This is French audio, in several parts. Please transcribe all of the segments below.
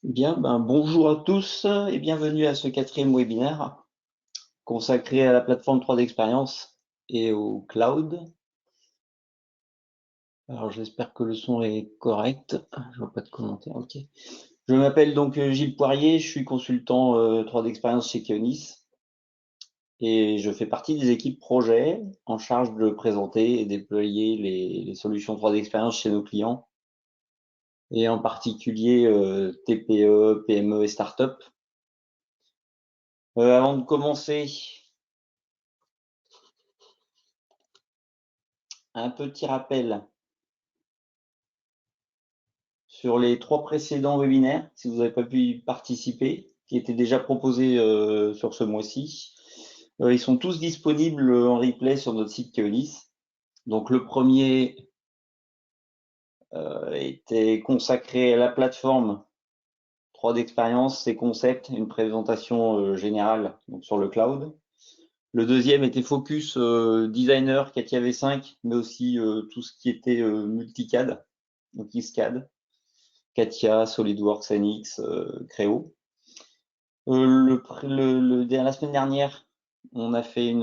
Bien, bonjour à tous et bienvenue à ce quatrième webinaire consacré à la plateforme 3D Experience et au cloud. Alors j'espère que le son est correct. Je vois pas de commentaires. Ok. Je m'appelle donc Gilles Poirier, je suis consultant 3D Experience chez Keonis et je fais partie des équipes projet en charge de présenter et déployer les solutions 3D Experience chez nos clients et en particulier TPE, PME et start-up. Avant de commencer, un petit rappel sur les 3 précédents webinaires, si vous n'avez pas pu y participer, qui étaient déjà proposés sur ce mois-ci. Ils sont tous disponibles en replay sur notre site Keolis. Donc le premier était consacré à la plateforme 3D Experience, ses concepts, une présentation générale donc sur le cloud. Le deuxième était focus designer Katia V5, mais aussi tout ce qui était multicad, donc XCAD. Katia, SolidWorks, NX, Creo. La semaine dernière, on a fait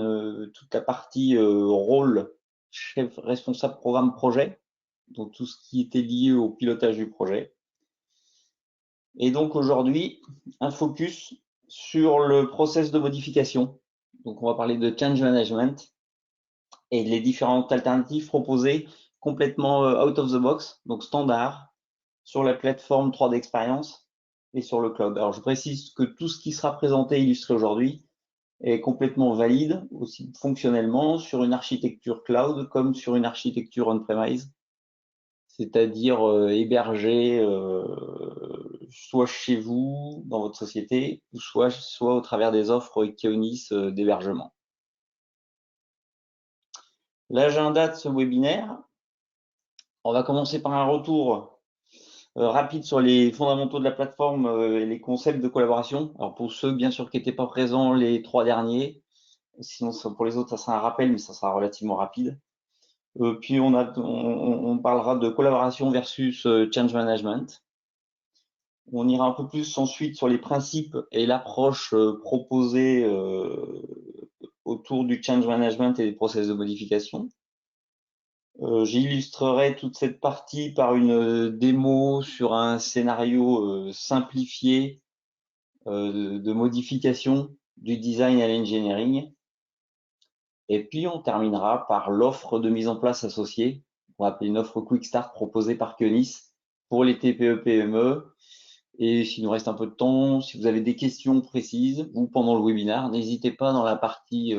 toute la partie rôle chef responsable programme projet, donc tout ce qui était lié au pilotage du projet. Et donc aujourd'hui, un focus sur le process de modification. Donc on va parler de change management et les différentes alternatives proposées complètement out of the box, donc standard, sur la plateforme 3D Experience et sur le cloud. Alors je précise que tout ce qui sera présenté et illustré aujourd'hui est complètement valide, aussi fonctionnellement, sur une architecture cloud comme sur une architecture on-premise, c'est-à-dire hébergé soit chez vous, dans votre société, ou soit au travers des offres Keonis d'hébergement. L'agenda de ce webinaire, on va commencer par un retour rapide sur les fondamentaux de la plateforme et les concepts de collaboration. Alors pour ceux bien sûr qui n'étaient pas présents les 3 derniers, sinon pour les autres ça sera un rappel mais ça sera relativement rapide. Puis on parlera de collaboration versus change management. On ira un peu plus ensuite sur les principes et l'approche proposée autour du change management et des process de modification. J'illustrerai toute cette partie par une démo sur un scénario simplifié de modification du design à l'engineering. Et puis, on terminera par l'offre de mise en place associée, on va appeler une offre Quick Start proposée par Keonis pour les TPE-PME. Et s'il nous reste un peu de temps, si vous avez des questions précises ou pendant le webinaire, n'hésitez pas dans la partie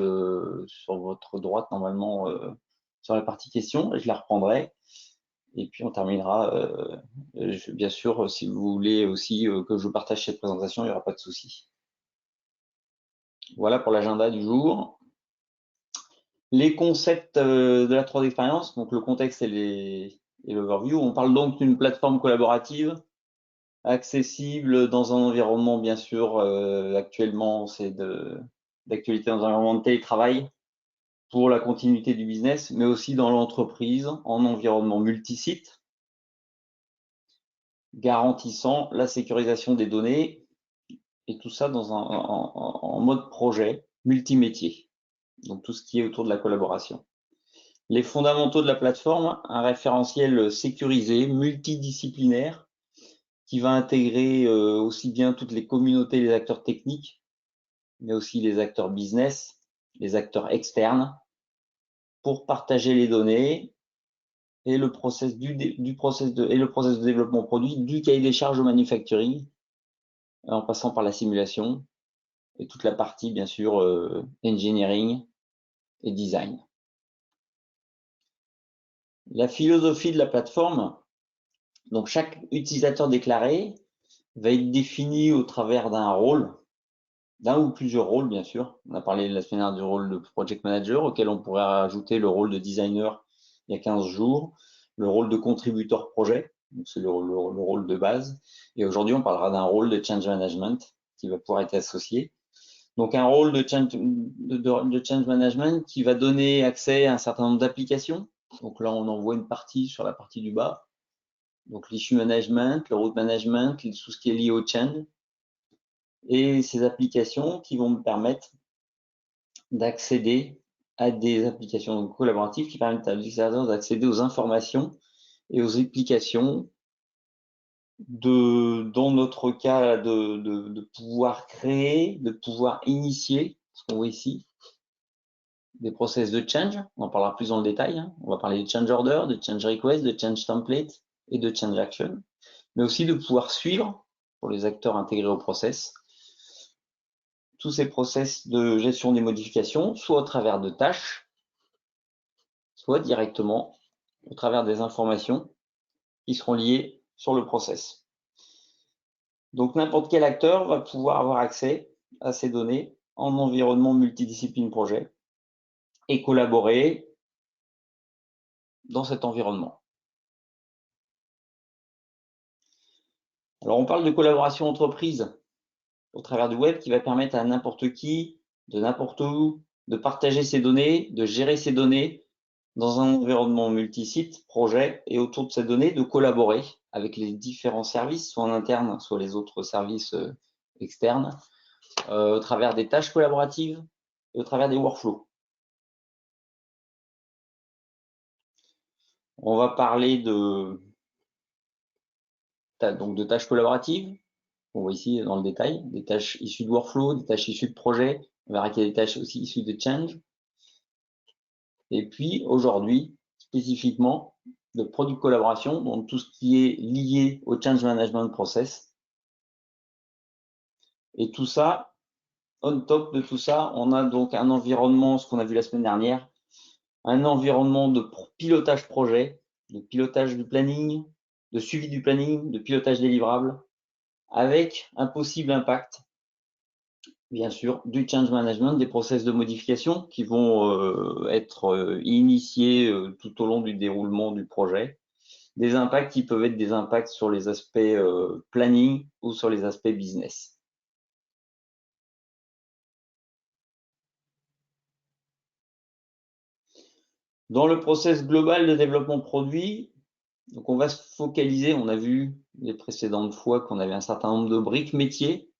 sur votre droite, normalement, sur la partie questions, je la reprendrai. Et puis, on terminera, bien sûr, si vous voulez aussi que je partage cette présentation, il n'y aura pas de souci. Voilà pour l'agenda du jour. Les concepts de la 3D Experience, donc le contexte et l'overview. On parle donc d'une plateforme collaborative accessible dans un environnement, bien sûr, actuellement, c'est d'actualité dans un environnement de télétravail pour la continuité du business, mais aussi dans l'entreprise en environnement multisite, garantissant la sécurisation des données et tout ça en mode projet multimétier. Donc tout ce qui est autour de la collaboration. Les fondamentaux de la plateforme, un référentiel sécurisé, multidisciplinaire, qui va intégrer aussi bien toutes les communautés, les acteurs techniques, mais aussi les acteurs business, les acteurs externes, pour partager les données et le process de développement produit, du cahier des charges au manufacturing, en passant par la simulation et toute la partie, bien sûr, engineering et design. La philosophie de la plateforme, donc chaque utilisateur déclaré va être défini au travers d'un rôle, d'un ou plusieurs rôles, bien sûr. On a parlé la semaine dernière du rôle de project manager, auquel on pourrait rajouter le rôle de designer il y a 15 jours, le rôle de contributeur projet, c'est le rôle de base. Et aujourd'hui, on parlera d'un rôle de change management qui va pouvoir être associé. Donc, un rôle de change management qui va donner accès à un certain nombre d'applications. Donc là, on en voit une partie sur la partie du bas. donc l'issue management, le route management, tout ce qui est lié au change, et ces applications qui vont me permettre d'accéder à des applications collaboratives qui permettent à l'utilisateur d'accéder aux informations et aux applications dans notre cas, de pouvoir créer, de pouvoir initier, ce qu'on voit ici, des process de change. On en parlera plus dans le détail. Hein. On va parler de change order, de change request, de change template et de change action, mais aussi de pouvoir suivre, pour les acteurs intégrés au process, tous ces process de gestion des modifications, soit au travers de tâches, soit directement au travers des informations qui seront liées sur le process. Donc n'importe quel acteur va pouvoir avoir accès à ces données en environnement multidiscipline projet et collaborer dans cet environnement. Alors on parle de collaboration entreprise au travers du web qui va permettre à n'importe qui, de n'importe où, de partager ses données, de gérer ses données dans un environnement multisite, projet, et autour de ces données, de collaborer avec les différents services, soit en interne, soit les autres services externes, au travers des tâches collaboratives et au travers des workflows. On va parler donc de tâches collaboratives. On voit ici dans le détail, des tâches issues de workflow, des tâches issues de projet. On verra qu'il y a des tâches aussi issues de change. Et puis aujourd'hui, spécifiquement, de product collaboration, donc tout ce qui est lié au change management process. Et tout ça, on top de tout ça, on a donc un environnement, ce qu'on a vu la semaine dernière, un environnement de pilotage projet, de pilotage du planning, de suivi du planning, de pilotage des livrables, avec un possible impact, bien sûr, du change management, des process de modification qui vont être initiés tout au long du déroulement du projet, des impacts qui peuvent être des impacts sur les aspects planning ou sur les aspects business. Dans le process global de développement produit, donc on va se focaliser, on a vu les précédentes fois qu'on avait un certain nombre de briques métiers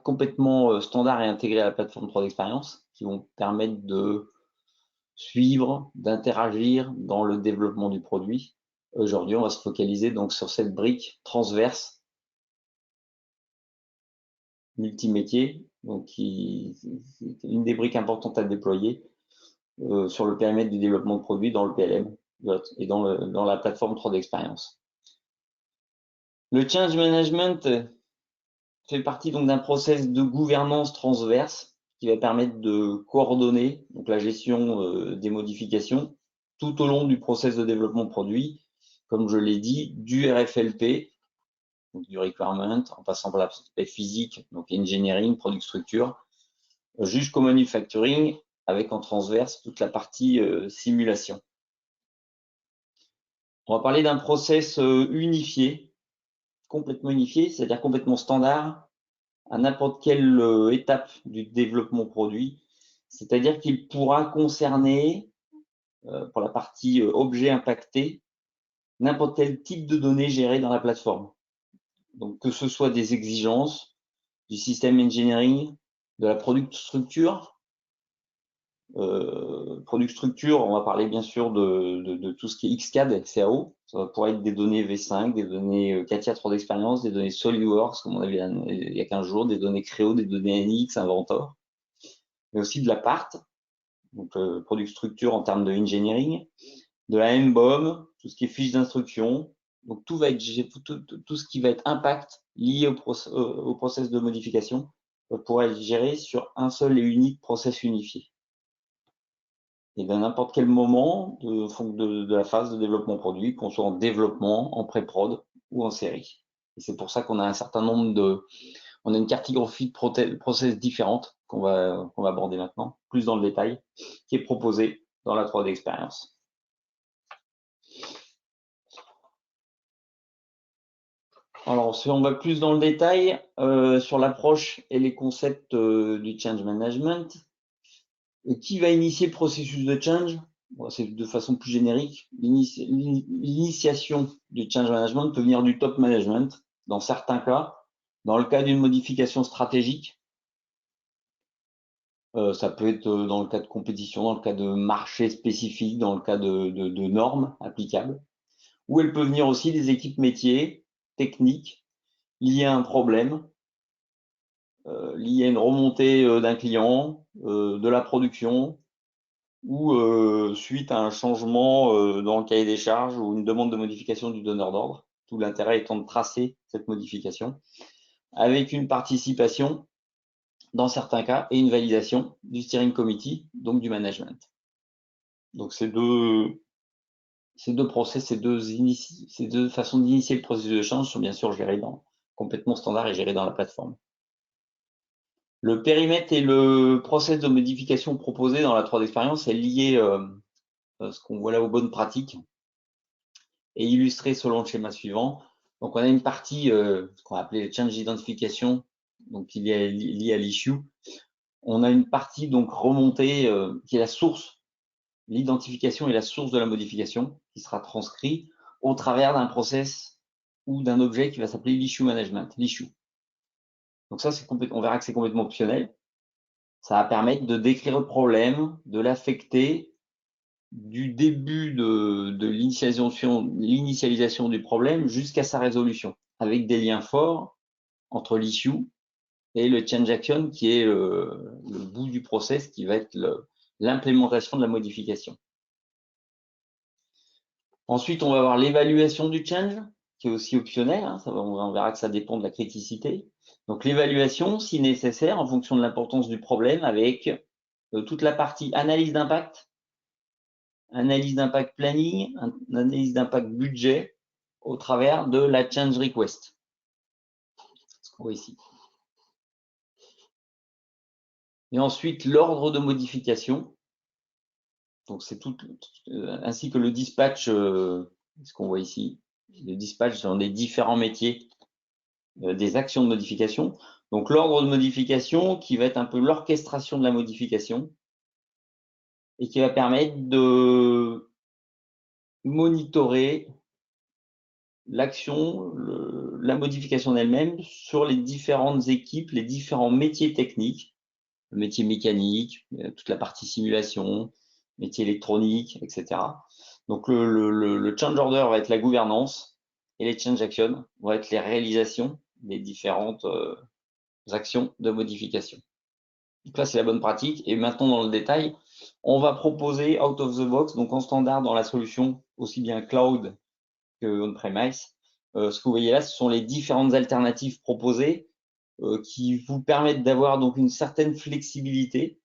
complètement standards et intégrés à la plateforme 3 d'expérience qui vont permettre de suivre, d'interagir dans le développement du produit. Aujourd'hui, on va se focaliser donc sur cette brique transverse multimétier, donc qui est une des briques importantes à déployer sur le périmètre du développement de produits dans le PLM et dans la plateforme 3 d'expérience. Le change management fait partie donc d'un process de gouvernance transverse qui va permettre de coordonner donc la gestion des modifications tout au long du process de développement produit, comme je l'ai dit, du RFLP, donc du requirement, en passant par l'aspect physique, donc engineering, product structure, jusqu'au manufacturing, avec en transverse toute la partie simulation. On va parler d'un process unifié, complètement unifié, c'est-à-dire complètement standard, à n'importe quelle étape du développement produit, c'est-à-dire qu'il pourra concerner, pour la partie objet impacté, n'importe quel type de données gérées dans la plateforme. Donc que ce soit des exigences, du système engineering, de la product structure. Product structure, on va parler bien sûr de tout ce qui est XCAD, XAO. Ça va pouvoir être des données V5, des données CATIA 3 d'expérience, des données SolidWorks, comme on avait il y a 15 jours, des données Creo, des données NX, Inventor, mais aussi de la part, donc product structure en termes de engineering, de la MBOM, tout ce qui est fiche d'instruction. Donc tout va être tout ce qui va être impact lié au process de modification pourra être géré sur un seul et unique process unifié. Et à n'importe quel moment de la phase de développement produit, qu'on soit en développement, en pré-prod ou en série. Et c'est pour ça qu'on a un certain nombre on a une cartographie de process différentes qu'on va aborder maintenant, plus dans le détail, qui est proposée dans la 3D expérience. Alors, si on va plus dans le détail sur l'approche et les concepts du change management, qui va initier le processus de change? bon, c'est de façon plus générique, l'initiation du change management peut venir du top management dans certains cas. Dans le cas d'une modification stratégique, ça peut être dans le cas de compétition, dans le cas de marché spécifique, dans le cas de normes applicables, ou elle peut venir aussi des équipes métiers, techniques, liées à un problème, liées à une remontée d'un client, de la production, ou suite à un changement dans le cahier des charges ou une demande de modification du donneur d'ordre. Tout l'intérêt étant de tracer cette modification avec une participation dans certains cas et une validation du steering committee, donc du management. Donc ces deux process, ces deux façons d'initier le processus de change sont bien sûr gérées complètement standard et gérées dans la plateforme. Le périmètre et le process de modification proposé dans la 3D expérience est lié ce qu'on voit là aux bonnes pratiques et illustré selon le schéma suivant. Donc on a une partie ce qu'on va appeler change identification, donc qui est liée à l'issue. On a une partie donc remontée qui est la source. L'identification est la source de la modification qui sera transcrit au travers d'un process ou d'un objet qui va s'appeler l'issue management, l'issue. Donc ça, on verra que c'est complètement optionnel. Ça va permettre de décrire le problème, de l'affecter du début de l'initialisation du problème jusqu'à sa résolution, avec des liens forts entre l'issue et le change action qui est le bout du process qui va être l'implémentation de la modification. Ensuite, on va voir l'évaluation du change, qui est aussi optionnel. Hein, on verra que ça dépend de la criticité. Donc, l'évaluation, si nécessaire, en fonction de l'importance du problème, avec toute la partie analyse d'impact planning, analyse d'impact budget, au travers de la change request. Ce qu'on voit ici. Et ensuite, l'ordre de modification. Donc, c'est tout, ainsi que le dispatch, ce qu'on voit ici. Le dispatch dans les différents métiers des actions de modification. Donc, l'ordre de modification qui va être un peu l'orchestration de la modification et qui va permettre de monitorer l'action, la modification elle-même sur les différentes équipes, les différents métiers techniques, le métier mécanique, toute la partie simulation, métier électronique, etc. Donc, le change order va être la gouvernance et les change actions vont être les réalisations des différentes actions de modification. Donc là, c'est la bonne pratique. Et maintenant, dans le détail, on va proposer out of the box, donc en standard dans la solution, aussi bien cloud que on-premise. Ce que vous voyez là, ce sont les différentes alternatives proposées qui vous permettent d'avoir donc une certaine flexibilité.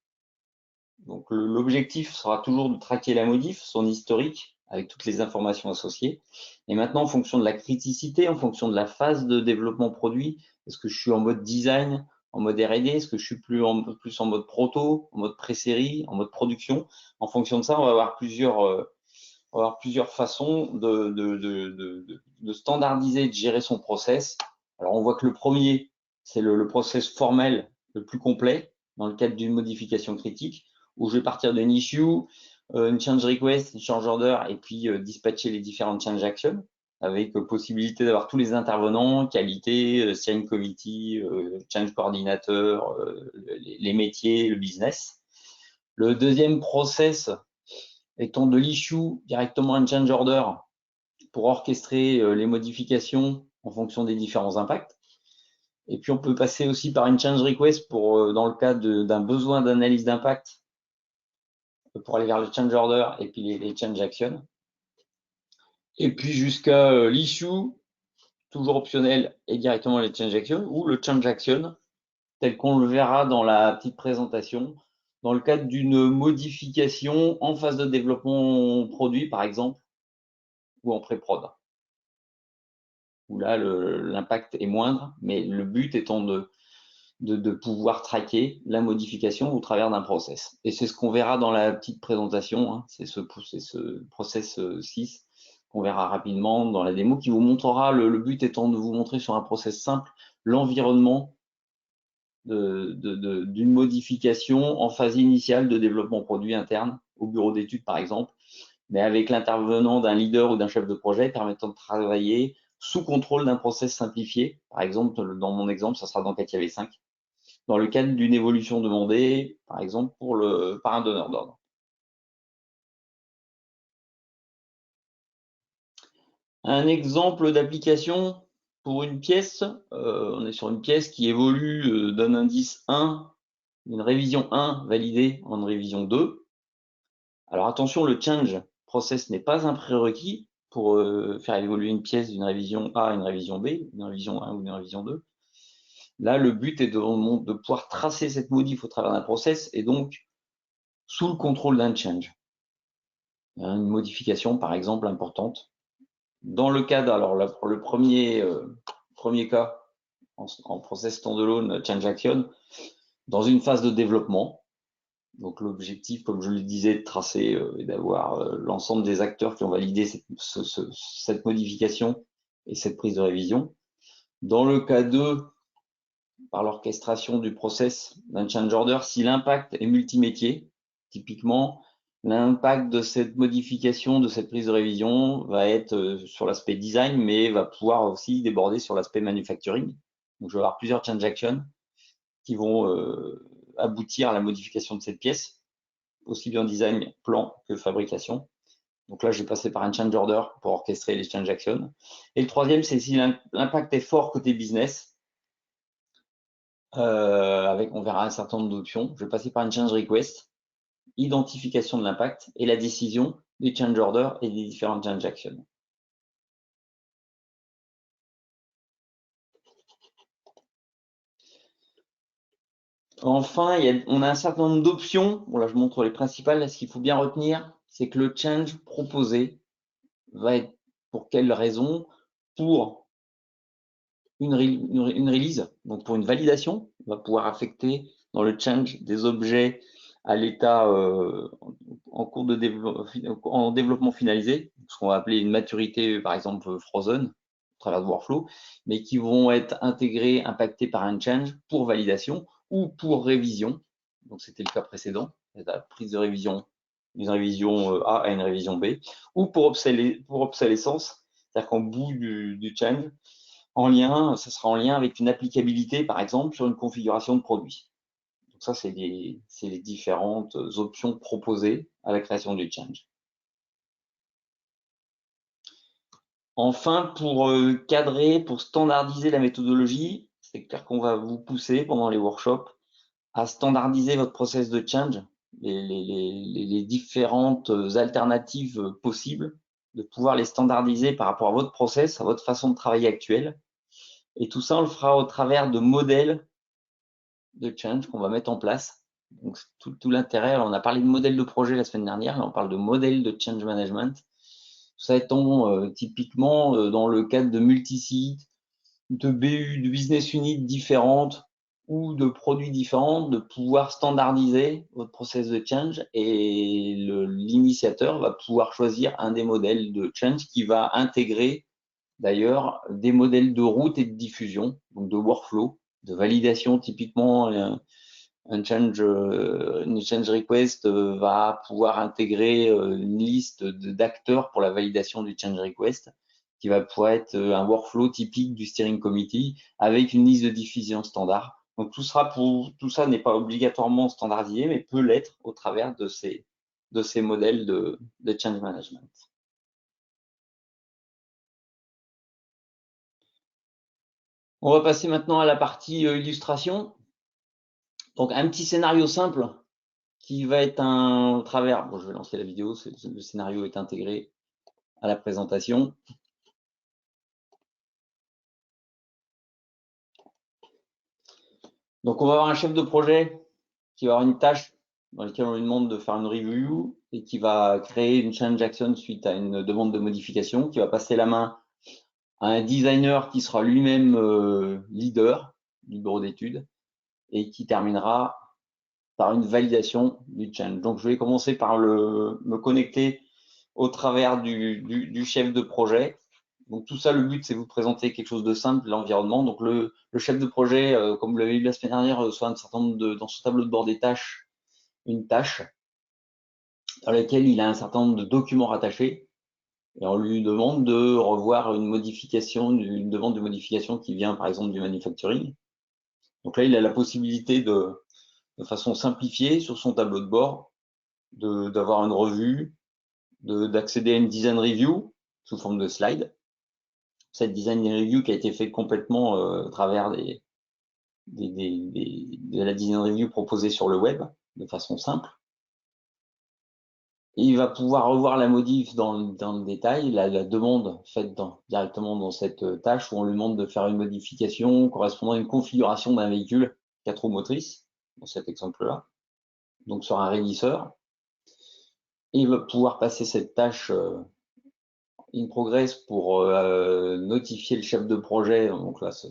Donc l'objectif sera toujours de traquer la modif, son historique, avec toutes les informations associées. Et maintenant, en fonction de la criticité, en fonction de la phase de développement produit, est-ce que je suis en mode design, en mode R&D, est-ce que je suis plus en mode proto, en mode pré-série, en mode production? En fonction de ça, on va avoir plusieurs façons de standardiser, de gérer son process. Alors, on voit que le premier, c'est le process formel le plus complet dans le cadre d'une modification critique, où je vais partir d'une issue, une change request, une change order, et puis dispatcher les différentes change actions, avec possibilité d'avoir tous les intervenants, qualité, steering committee, change coordinateur, les métiers, le business. Le deuxième process étant de l'issue directement un change order pour orchestrer les modifications en fonction des différents impacts. Et puis on peut passer aussi par une change request pour, dans le cas d'un besoin d'analyse d'impact, pour aller vers le change order et puis les change actions. Et puis jusqu'à l'issue, toujours optionnel, et directement les change actions, ou le change action, tel qu'on le verra dans la petite présentation, dans le cadre d'une modification en phase de développement produit, par exemple, ou en pré-prod, où là, l'impact est moindre, mais le but étant de pouvoir traquer la modification au travers d'un process. Et c'est ce qu'on verra dans la petite présentation, hein. C'est ce process 6 qu'on verra rapidement dans la démo, qui vous montrera, le but étant de vous montrer sur un process simple l'environnement d'une modification en phase initiale de développement produit interne au bureau d'études, par exemple, mais avec l'intervenant d'un leader ou d'un chef de projet permettant de travailler sous contrôle d'un process simplifié. Par exemple, dans mon exemple, ça sera dans Katia V5, dans le cadre d'une évolution demandée, par exemple, par un donneur d'ordre. Un exemple d'application pour une pièce, on est sur une pièce qui évolue d'un indice 1, une révision 1 validée en révision 2. Alors attention, le change process n'est pas un prérequis pour faire évoluer une pièce d'une révision A à une révision B, d'une révision 1 ou d'une révision 2. Là, le but est de pouvoir tracer cette modif au travers d'un process et donc sous le contrôle d'un change. Une modification, par exemple, importante. Dans le cadre, alors là, pour le premier cas, en process standalone change action, dans une phase de développement. Donc l'objectif, comme je le disais, de tracer et d'avoir l'ensemble des acteurs qui ont validé cette modification et cette prise de révision. Dans le cas 2, par l'orchestration du process d'un change order, si l'impact est multimétier, typiquement, l'impact de cette modification, de cette prise de révision va être sur l'aspect design, mais va pouvoir aussi déborder sur l'aspect manufacturing. Donc, je vais avoir plusieurs change actions qui vont aboutir à la modification de cette pièce, aussi bien design, plan que fabrication. Donc là, je vais passer par un change order pour orchestrer les change actions. Et le troisième, c'est si l'impact est fort côté business, on verra un certain nombre d'options. Je vais passer par une change request, identification de l'impact et la décision des change orders et des différentes change actions. Enfin, on a un certain nombre d'options. Bon, là, je montre les principales. Là, ce qu'il faut bien retenir, c'est que le change proposé va être pour quelle raison? Pour une release, donc pour une validation, on va pouvoir affecter dans le change des objets à l'état en cours de développement finalisé, ce qu'on va appeler une maturité, par exemple frozen, au travers de workflow, mais qui vont être intégrés, impactés par un change pour validation ou pour révision. Donc c'était le cas précédent, la prise de révision, d'une révision A à une révision B, ou pour obsolescence, c'est-à-dire qu'en bout du change, ça sera en lien avec une applicabilité, par exemple, sur une configuration de produit. Donc ça, c'est les différentes options proposées à la création du change. Enfin, pour cadrer, pour standardiser la méthodologie, c'est clair qu'on va vous pousser pendant les workshops à standardiser votre process de change, les différentes alternatives possibles, de pouvoir les standardiser par rapport à votre process, à votre façon de travailler actuelle. Et tout ça, on le fera au travers de modèles de change qu'on va mettre en place. Donc, tout l'intérêt, on a parlé de modèle de projet la semaine dernière, là on parle de modèle de change management. Ça étant typiquement dans le cadre de multi-sites, de BU, de business units différentes ou de produits différents, de pouvoir standardiser votre process de change et l'initiateur va pouvoir choisir un des modèles de change qui va intégrer d'ailleurs des modèles de route et de diffusion, donc de workflow, de validation. Typiquement, une change request va pouvoir intégrer une liste d'acteurs pour la validation du change request, qui va pouvoir être un workflow typique du steering committee avec une liste de diffusion standard. Donc tout ça n'est pas obligatoirement standardisé, mais peut l'être au travers de ces modèles de change management. On va passer maintenant à la partie illustration. Donc un petit scénario simple qui va être au travers, bon, je vais lancer la vidéo, le scénario est intégré à la présentation. Donc on va avoir un chef de projet qui va avoir une tâche dans laquelle on lui demande de faire une review et qui va créer une change action suite à une demande de modification, qui va passer la main à un designer qui sera lui-même leader du bureau d'études et qui terminera par une validation du change. Donc je vais commencer par me connecter au travers du chef de projet. Donc tout ça, le but, c'est vous présenter quelque chose de simple, l'environnement. Donc le chef de projet, comme vous l'avez vu la semaine dernière, soit un certain nombre dans son tableau de bord des tâches, une tâche dans lesquels il a un certain nombre de documents rattachés et on lui demande de revoir une modification, une demande de modification qui vient par exemple du manufacturing. Donc là, il a la possibilité de façon simplifiée sur son tableau de bord d'avoir une revue, d'accéder à une design review sous forme de slide. Cette design review qui a été faite complètement à travers de la design review proposée sur le web de façon simple. Et il va pouvoir revoir la modif dans le détail, la demande faite directement dans cette tâche où on lui demande de faire une modification correspondant à une configuration d'un véhicule 4 roues motrices, dans cet exemple-là, donc sur un raidisseur. Et il va pouvoir passer cette tâche in progress pour notifier le chef de projet, donc là ça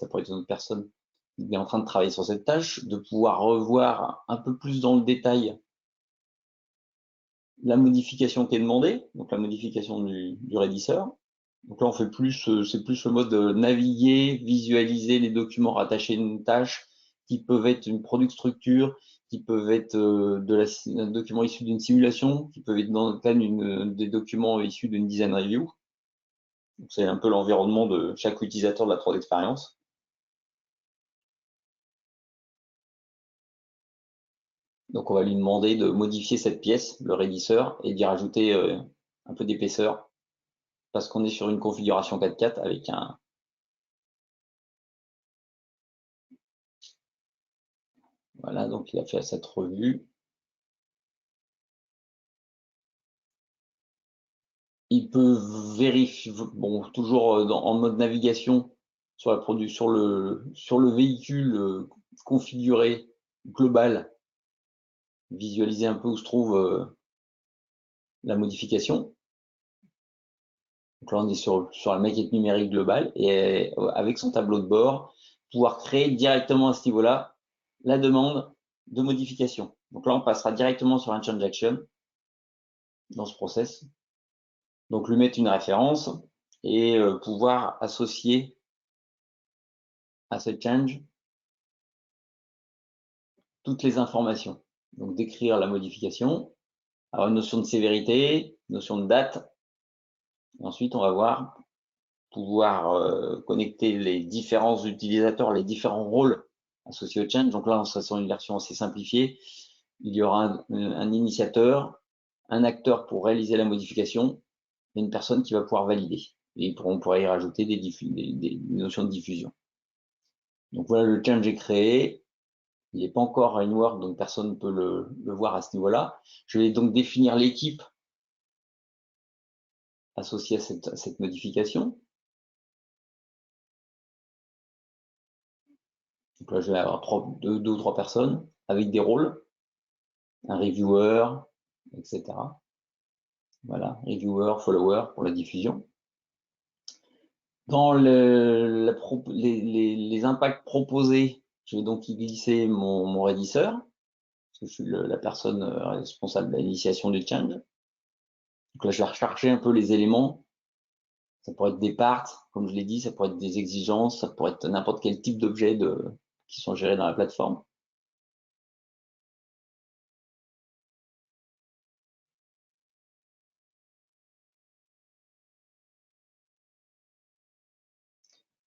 pourrait être une autre personne qui est en train de travailler sur cette tâche, de pouvoir revoir un peu plus dans le détail la modification qui est demandée, donc la modification du raidisseur. Donc là, on fait plus, c'est plus le mode de naviguer, visualiser les documents rattachés à une tâche, qui peuvent être une product structure, qui peuvent être un document issu d'une simulation, qui peuvent être dans le cas des documents issus d'une design review. C'est un peu l'environnement de chaque utilisateur de la 3D Experience. Donc on va lui demander de modifier cette pièce, le raidisseur, et d'y rajouter un peu d'épaisseur, parce qu'on est sur une configuration 4x4 avec un... Voilà, donc il a fait cette revue. Il peut vérifier, bon, toujours en mode navigation sur le véhicule configuré global, visualiser un peu où se trouve la modification. Donc là, on est sur la maquette numérique globale et avec son tableau de bord, pouvoir créer directement à ce niveau-là la demande de modification. Donc là, on passera directement sur un change action dans ce process. Donc lui mettre une référence et pouvoir associer à cette change toutes les informations. Donc décrire la modification, avoir une notion de sévérité, notion de date. Et ensuite, on va pouvoir connecter les différents utilisateurs, les différents rôles associés au change. Donc là, on sera sur une version assez simplifiée. Il y aura un initiateur, un acteur pour réaliser la modification et une personne qui va pouvoir valider. Et on pourrait y rajouter des notions de diffusion. Donc voilà, le change est créé. Il n'est pas encore à Inwork, donc personne ne peut le voir à ce niveau-là. Je vais donc définir l'équipe associée à cette modification. Donc là, je vais avoir deux ou trois personnes avec des rôles, un reviewer, etc. Voilà, reviewer, follower pour la diffusion. Dans les impacts proposés, je vais donc y glisser mon raidisseur, parce que je suis la personne responsable de l'initiation du change. Donc là, je vais recharger un peu les éléments. Ça pourrait être des parts, comme je l'ai dit, ça pourrait être des exigences, ça pourrait être n'importe quel type d'objets qui sont gérés dans la plateforme.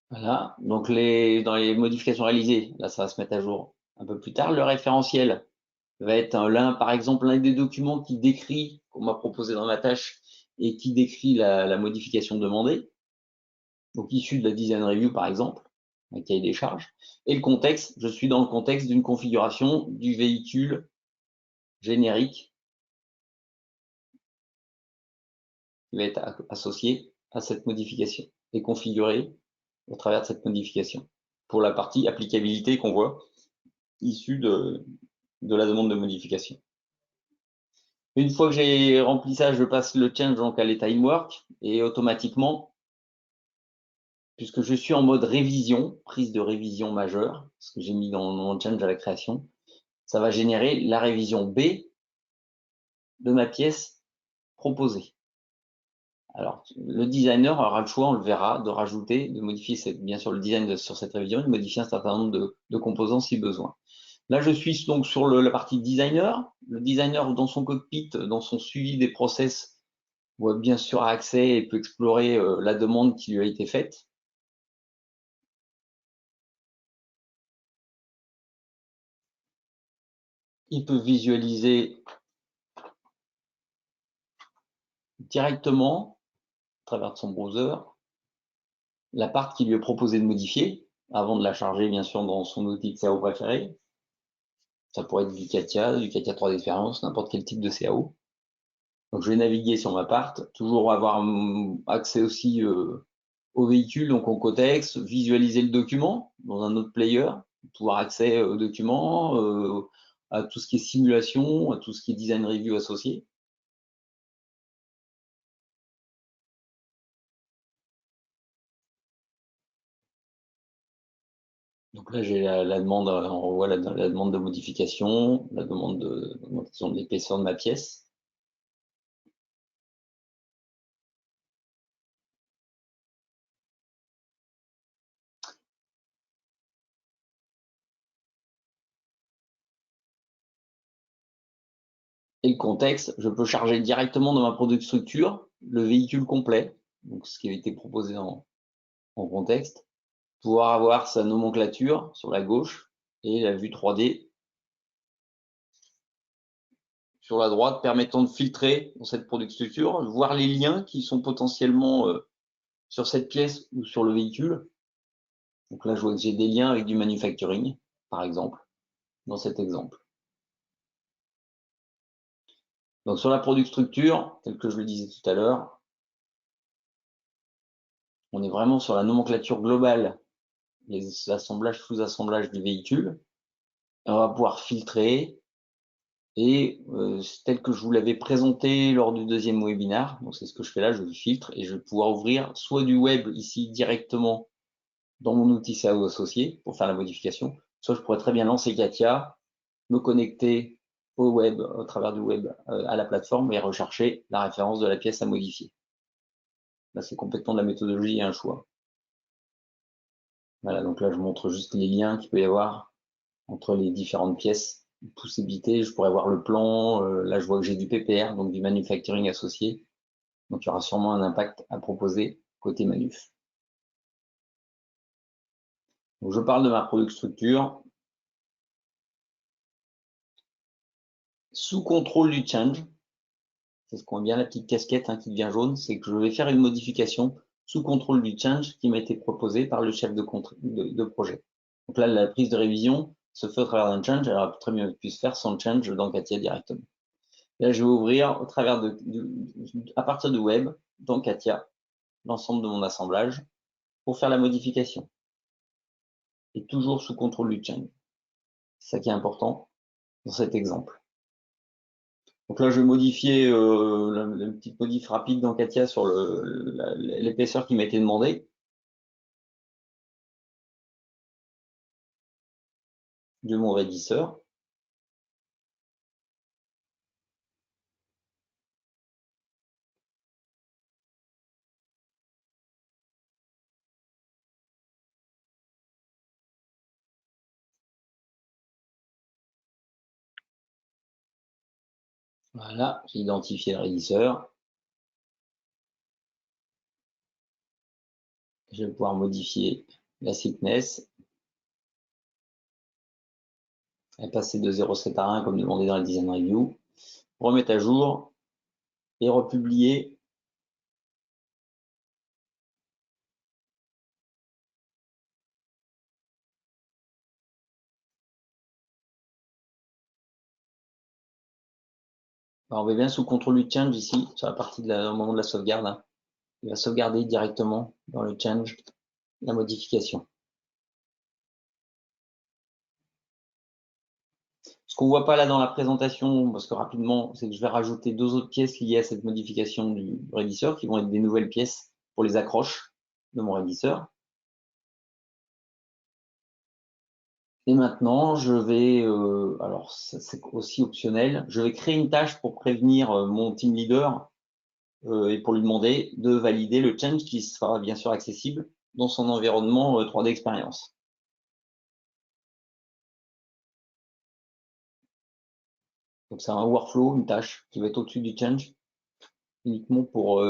Voilà, donc dans les modifications réalisées, là ça va se mettre à jour un peu plus tard. Le référentiel va être l'un, par exemple, l'un des documents qui décrit, qu'on m'a proposé dans ma tâche, et qui décrit la modification demandée, donc issu de la design review par exemple, un cahier des charges. Et le contexte, je suis dans le contexte d'une configuration du véhicule générique qui va être associé à cette modification et configuré au travers de cette modification pour la partie applicabilité qu'on voit issue de la demande de modification. Une fois que j'ai rempli ça, je passe le change donc à l'état Inwork et automatiquement, puisque je suis en mode révision, prise de révision majeure, ce que j'ai mis dans mon change à la création, ça va générer la révision B de ma pièce proposée. Alors, le designer aura le choix, on le verra, de rajouter, de modifier bien sûr le design sur cette révision et de modifier un certain nombre de composants si besoin. Là, je suis donc sur la partie designer. Le designer, dans son cockpit, dans son suivi des process, voit bien sûr accès et peut explorer la demande qui lui a été faite. Il peut visualiser directement, à travers son browser, la part qui lui est proposée de modifier, avant de la charger, bien sûr, dans son outil de CAO préféré. Ça pourrait être du CATIA 3 d'expérience, n'importe quel type de CAO. Donc, je vais naviguer sur ma part, toujours avoir accès aussi au véhicule, donc au codex, visualiser le document dans un autre player, pouvoir accès au document, à tout ce qui est simulation, à tout ce qui est design review associé. Donc là, j'ai la demande, on voit la demande de modification, la demande de l'épaisseur de ma pièce. Et le contexte, je peux charger directement dans ma product structure le véhicule complet, donc ce qui a été proposé en contexte, pouvoir avoir sa nomenclature sur la gauche et la vue 3D sur la droite, permettant de filtrer dans cette product structure, voir les liens qui sont potentiellement sur cette pièce ou sur le véhicule. Donc là, je vois que j'ai des liens avec du manufacturing, par exemple, dans cet exemple. Donc sur la product structure, tel que je le disais tout à l'heure, on est vraiment sur la nomenclature globale, les assemblages, sous-assemblages du véhicule. On va pouvoir filtrer et tel que je vous l'avais présenté lors du deuxième webinaire, donc c'est ce que je fais là, je filtre et je vais pouvoir ouvrir soit du web ici directement dans mon outil CAO associé pour faire la modification, soit je pourrais très bien lancer Katia, me connecter au web, au travers du web à la plateforme et rechercher la référence de la pièce à modifier. Là, c'est complètement de la méthodologie et un choix. Voilà, donc là, je montre juste les liens qu'il peut y avoir entre les différentes pièces, possibilités. Je pourrais voir le plan. Là, je vois que j'ai du PPR, donc du manufacturing associé. Donc, il y aura sûrement un impact à proposer côté manuf. Donc, je parle de ma product structure. Sous contrôle du change, c'est ce qu'on voit bien la petite casquette qui devient jaune, c'est que je vais faire une modification sous contrôle du change qui m'a été proposé par le chef de projet. Donc là, la prise de révision se fait au travers d'un change, alors très bien pu se faire sans change dans Katia directement. Là, je vais ouvrir au travers à partir du web, dans Katia, l'ensemble de mon assemblage pour faire la modification. Et toujours sous contrôle du change. C'est ça qui est important dans cet exemple. Donc là, je vais modifier la petite modif rapide dans Katia sur l'épaisseur qui m'a été demandée. De mon raidisseur. Voilà, j'ai identifié le raidisseur. Je vais pouvoir modifier la thickness. Elle passer de 0,7 à 1 comme demandé dans la design review. Remettre à jour et republier. Alors, on va bien sous contrôle du change ici, sur la partie au moment de la sauvegarde. Il va sauvegarder directement dans le change la modification. Ce qu'on ne voit pas là dans la présentation, parce que rapidement, c'est que je vais rajouter deux autres pièces liées à cette modification du raidisseur, qui vont être des nouvelles pièces pour les accroches de mon raidisseur. Et maintenant, je vais, alors c'est aussi optionnel, je vais créer une tâche pour prévenir mon team leader et pour lui demander de valider le change qui sera bien sûr accessible dans son environnement 3D expérience. Donc c'est un workflow, une tâche qui va être au-dessus du change, uniquement pour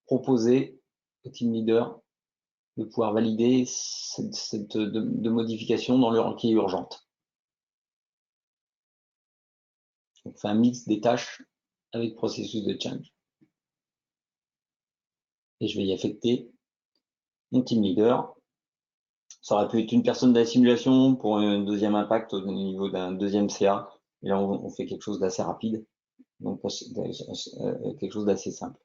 proposer au team leader de pouvoir valider cette de modification dans l'heure qui est urgente. Donc, on fait un mix des tâches avec processus de change. Et je vais y affecter mon team leader. Ça aurait pu être une personne de la simulation pour un deuxième impact au niveau d'un deuxième CA. Et là, on fait quelque chose d'assez rapide, donc quelque chose d'assez simple.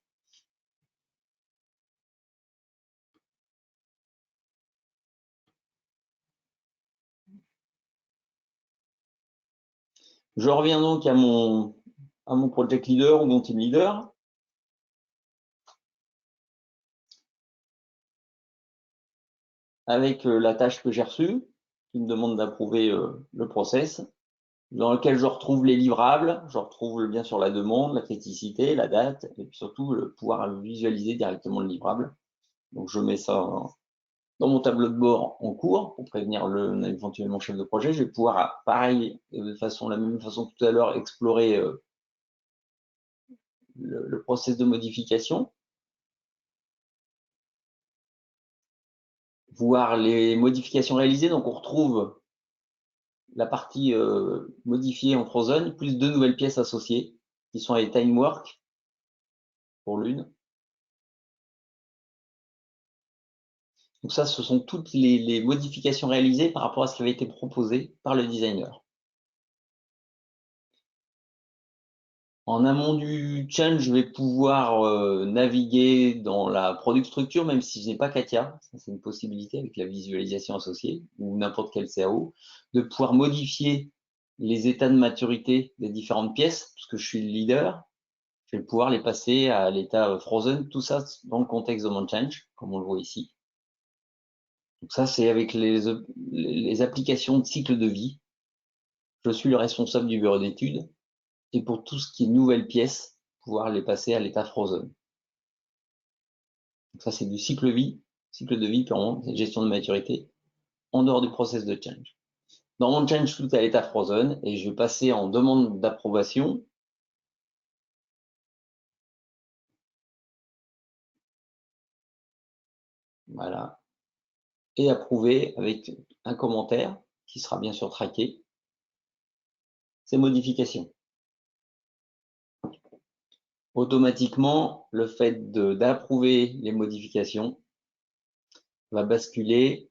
Je reviens donc à mon project leader ou mon team leader. Avec la tâche que j'ai reçue, qui me demande d'approuver le process, dans lequel je retrouve les livrables, je retrouve bien sûr la demande, la criticité, la date, et puis surtout pouvoir visualiser directement le livrable. Donc je mets ça dans mon tableau de bord en cours pour prévenir éventuellement chef de projet. Je vais pouvoir, pareil, la même façon que tout à l'heure, explorer le process de modification, voir les modifications réalisées. Donc on retrouve la partie modifiée en Frozen, plus 2 nouvelles pièces associées, qui sont les time work pour l'une. Donc ça, ce sont toutes les modifications réalisées par rapport à ce qui avait été proposé par le designer. En amont du change, je vais pouvoir naviguer dans la product structure, même si je n'ai pas Katia. C'est une possibilité avec la visualisation associée ou n'importe quel CAO, de pouvoir modifier les états de maturité des différentes pièces, puisque je suis le leader. Je vais pouvoir les passer à l'état frozen, tout ça dans le contexte de mon change, comme on le voit ici. Donc ça, c'est avec les applications de cycle de vie. Je suis le responsable du bureau d'études. Et pour tout ce qui est nouvelles pièces, pouvoir les passer à l'état frozen. Donc ça, c'est du cycle de vie purement, gestion de maturité, en dehors du process de change. Dans mon change, tout est à l'état frozen et je vais passer en demande d'approbation. Voilà. Et approuver avec un commentaire qui sera bien sûr traqué ces modifications. Automatiquement, le fait d'approuver les modifications va basculer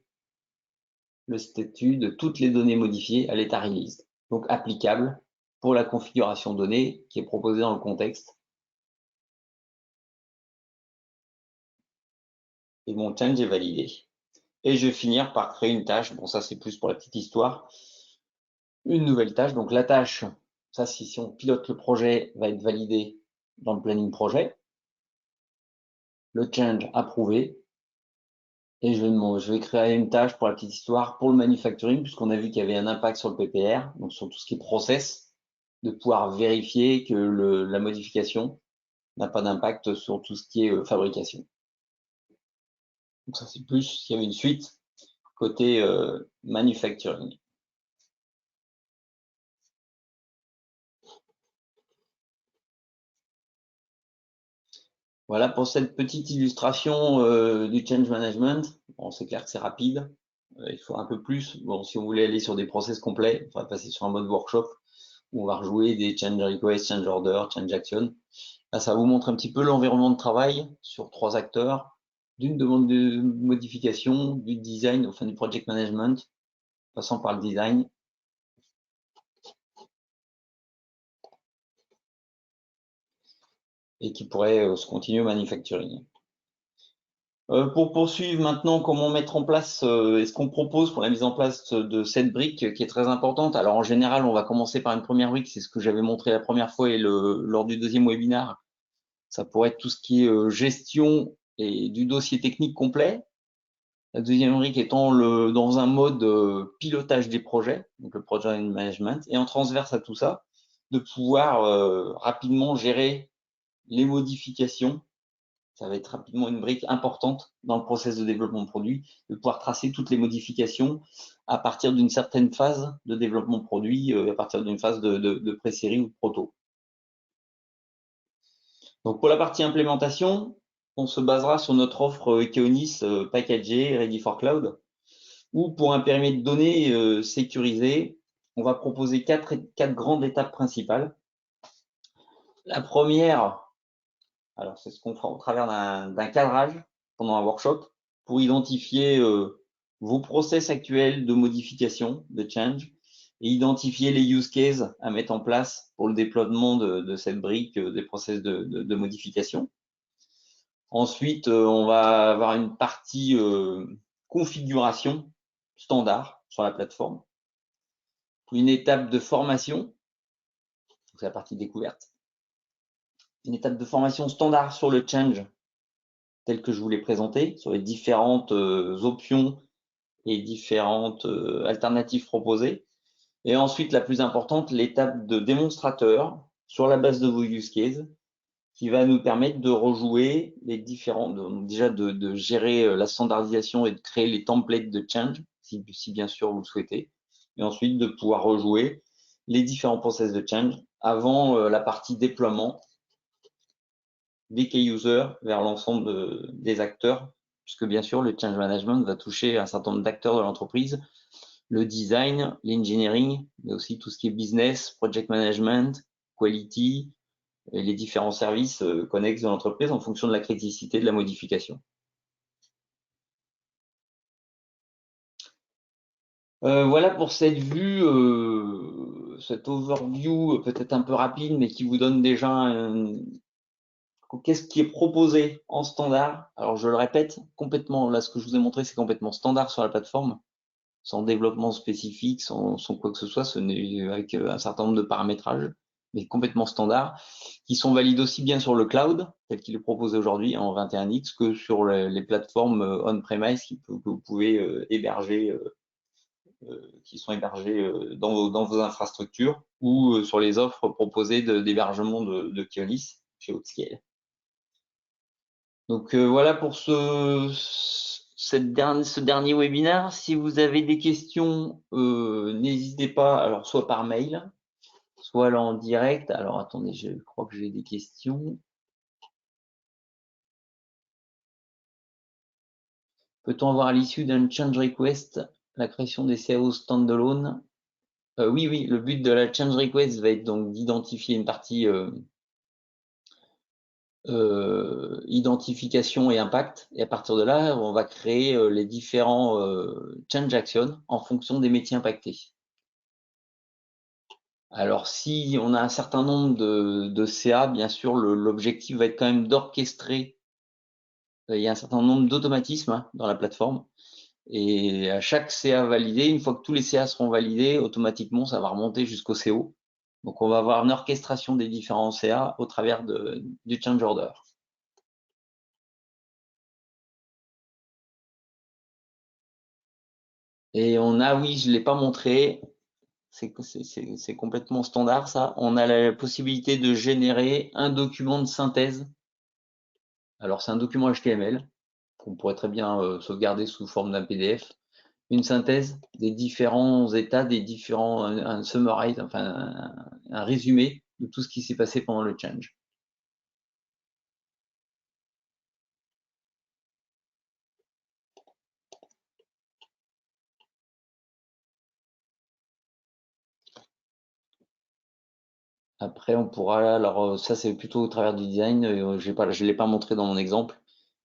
le statut de toutes les données modifiées à l'état release, donc applicable pour la configuration donnée qui est proposée dans le contexte. Et mon change est validé. Et je vais finir par créer une tâche. Bon, ça, c'est plus pour la petite histoire. Une nouvelle tâche. Donc, la tâche, ça, si on pilote le projet, va être validé dans le planning projet. Le change approuvé. Et je vais créer une tâche pour la petite histoire pour le manufacturing, puisqu'on a vu qu'il y avait un impact sur le PPR, donc sur tout ce qui est process, de pouvoir vérifier que la modification n'a pas d'impact sur tout ce qui est fabrication. Donc ça, c'est plus s'il y avait une suite côté manufacturing. Voilà pour cette petite illustration du change management. Bon, c'est clair que c'est rapide. Il faut un peu plus. Bon, si on voulait aller sur des process complets, il faudrait passer sur un mode workshop où on va rejouer des change requests, change order, change action. Là, ça vous montre un petit peu l'environnement de travail sur 3 acteurs, d'une demande de modification, du design, enfin du project management, passant par le design. Et qui pourrait se continuer au manufacturing. Pour poursuivre maintenant, comment mettre en place et ce qu'on propose pour la mise en place de cette brique qui est très importante. Alors en général, on va commencer par une première brique, c'est ce que j'avais montré la première fois et lors du deuxième webinaire. Ça pourrait être tout ce qui est gestion et du dossier technique complet. La deuxième brique étant dans un mode pilotage des projets, donc le project management, et en transverse à tout ça, de pouvoir rapidement gérer les modifications Ça va être rapidement une brique importante dans le process de développement de produit, de pouvoir tracer toutes les modifications à partir d'une certaine phase de développement de produit, à partir d'une phase de pré-série ou de proto. Donc pour la partie implémentation, on se basera sur notre offre Ekeonis packagée, ready for cloud, où pour un périmètre de données sécurisé, on va proposer quatre grandes étapes principales. La première, alors c'est ce qu'on fera au travers d'un cadrage pendant un workshop pour identifier vos process actuels de modification, de change, et identifier les use cases à mettre en place pour le déploiement de cette brique des process de modification. Ensuite, on va avoir une partie configuration standard sur la plateforme. Une étape de formation, c'est la partie découverte. Une étape de formation standard sur le change tel que je vous l'ai présenté, sur les différentes options et différentes alternatives proposées. Et ensuite, la plus importante, l'étape de démonstrateur sur la base de vos use cases, qui va nous permettre de rejouer les différents, déjà de gérer la standardisation et de créer les templates de change, si bien sûr vous le souhaitez, et ensuite de pouvoir rejouer les différents process de change avant la partie déploiement des key users vers l'ensemble des acteurs, puisque bien sûr le change management va toucher un certain nombre d'acteurs de l'entreprise, le design, l'engineering, mais aussi tout ce qui est business, project management, quality, et les différents services connexes de l'entreprise en fonction de la criticité de la modification. Voilà pour cette vue, cet overview peut-être un peu rapide, mais qui vous donne déjà qu'est-ce qui est proposé en standard. Alors je le répète, complètement, là ce que je vous ai montré, c'est complètement standard sur la plateforme, sans développement spécifique, sans quoi que ce soit, ce n'est avec un certain nombre de paramétrages, mais complètement standard, qui sont valides aussi bien sur le cloud, tel qu'il est proposé aujourd'hui en 21X, que sur les plateformes on-premise que vous pouvez héberger, qui sont hébergées dans vos infrastructures, ou sur les offres proposées d'hébergement de Keolis chez Outscale. Donc voilà pour ce dernier webinaire. Si vous avez des questions, n'hésitez pas, alors soit par mail, soit là en direct. Alors attendez, je crois que j'ai des questions. Peut-on avoir à l'issue d'un change request la création des CAO standalone? Oui, oui, le but de la change request va être donc d'identifier une partie identification et impact. Et à partir de là, on va créer les différents change actions en fonction des métiers impactés. Alors, si on a un certain nombre de CA, bien sûr, l'objectif va être quand même d'orchestrer. Il y a un certain nombre d'automatismes dans la plateforme. Et à chaque CA validé, une fois que tous les CA seront validés, automatiquement, ça va remonter jusqu'au CO. Donc, on va avoir une orchestration des différents CA au travers du change order. Et on a, oui, je ne l'ai pas montré, c'est complètement standard ça. On a la possibilité de générer un document de synthèse. Alors, c'est un document HTML qu'on pourrait très bien sauvegarder sous forme d'un PDF. Une synthèse des différents états, des différents, un summarize, enfin un résumé de tout ce qui s'est passé pendant le change. Après, on pourra, alors ça c'est plutôt au travers du design, je ne l'ai pas montré dans mon exemple,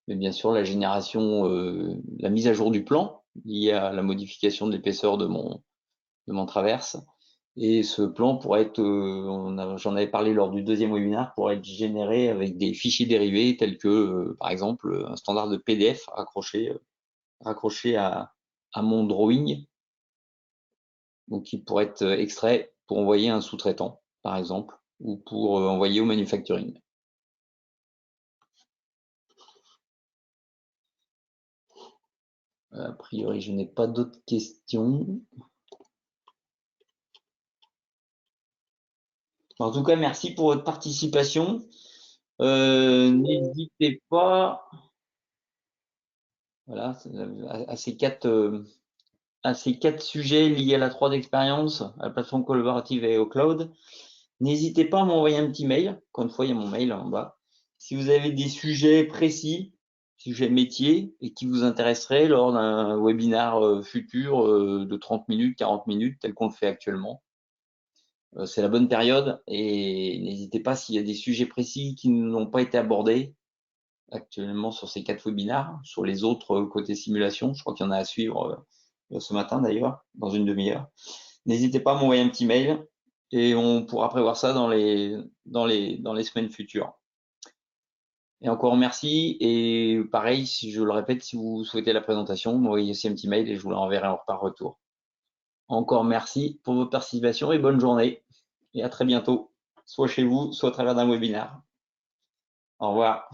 mais bien sûr la génération, la mise à jour du plan liée à la modification de l'épaisseur de mon traverse. Et ce plan pourrait être, j'en avais parlé lors du deuxième webinaire, pourrait être généré avec des fichiers dérivés tels que, par exemple, un standard de PDF raccroché à mon drawing, donc qui pourrait être extrait pour envoyer à un sous-traitant, par exemple, ou pour envoyer au manufacturing. A priori, je n'ai pas d'autres questions. En tout cas, merci pour votre participation. N'hésitez pas, voilà, à ces quatre sujets liés à la 3D expérience, à la plateforme collaborative et au cloud. N'hésitez pas à m'envoyer un petit mail. Encore une fois, il y a mon mail en bas. Si vous avez des sujets précis, sujets métiers, et qui vous intéresseraient lors d'un webinaire futur de 30 minutes, 40 minutes, tel qu'on le fait actuellement. C'est la bonne période et n'hésitez pas s'il y a des sujets précis qui n'ont pas été abordés actuellement sur ces 4 webinaires, sur les autres côté simulation. Je crois qu'il y en a à suivre ce matin d'ailleurs, dans une demi-heure. N'hésitez pas à m'envoyer un petit mail et on pourra prévoir ça dans les semaines futures. Et encore merci. Et pareil, si je le répète, si vous souhaitez la présentation, m'envoyez aussi un petit mail et je vous l'enverrai par retour. Encore merci pour votre participation et bonne journée. Et à très bientôt, soit chez vous, soit à travers d'un webinaire. Au revoir.